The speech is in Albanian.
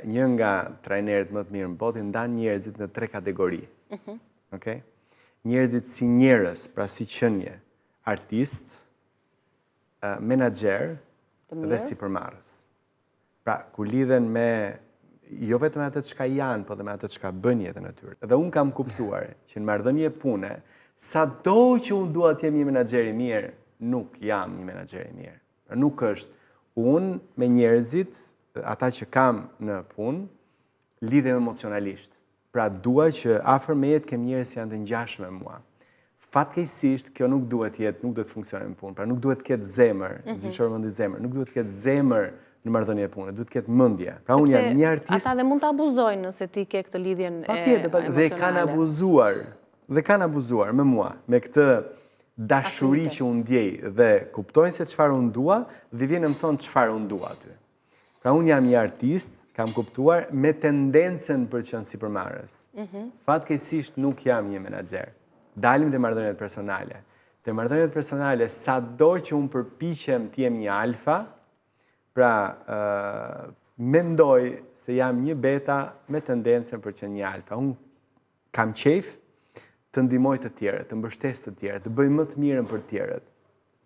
një nga trajnerët më të mirë në botë ndan njerëzit në 3 kategori. Okay? Njerëzit si njerëz, pra si qenie, artist, menaxher dhe si përmarrës. Pra, ku lidhen me jo vetëm atë çka janë, po dhe me atë çka bëjnë jetën e tyre. Dhe unë kam kuptuar që në marrëdhënie pune, sado që unë dua të jem një menaxher i mirë, nuk jam një menaxher i mirë. Pra, nuk është unë me njerëzit, ata që kam në punë, lidhem emocionalisht. Pra, dua që afër me jetë kem njerëz që janë të ngjashëm me mua. Fatkeqësisht kjo nuk duhet të funksionojë në punë. Pra, nuk duhet të ketë zemër, zyshor mendi zemër, nuk duhet të ketë zemër në marrëdhënie pune, duhet të ketë mendje. Pra unë jam një artist. Ata dhe mund të abuzojnë nëse ti ke këtë lidhjen emocionale. Dhe kanë abuzuar me mua, me këtë dashuri që unë ndjej dhe kuptojnë se çfarë unë dua dhe vjen më thon çfarë unë dua aty. Pra unë jam një artist, kam kuptuar me tendencën për të qenë sipërmarrës. Fatkeqësisht nuk jam një menaxher. Dalim te marrëdhëniet personale. Te marrëdhëniet personale, sado që unë përpiqem të jem një alfa, pra, mendoj se jam një beta me tendencën për të qenë një alfa. Unë kam qejf të ndihmoj të tjerët, të mbështes të tjerët, të bëj më të mirën për të tjerët.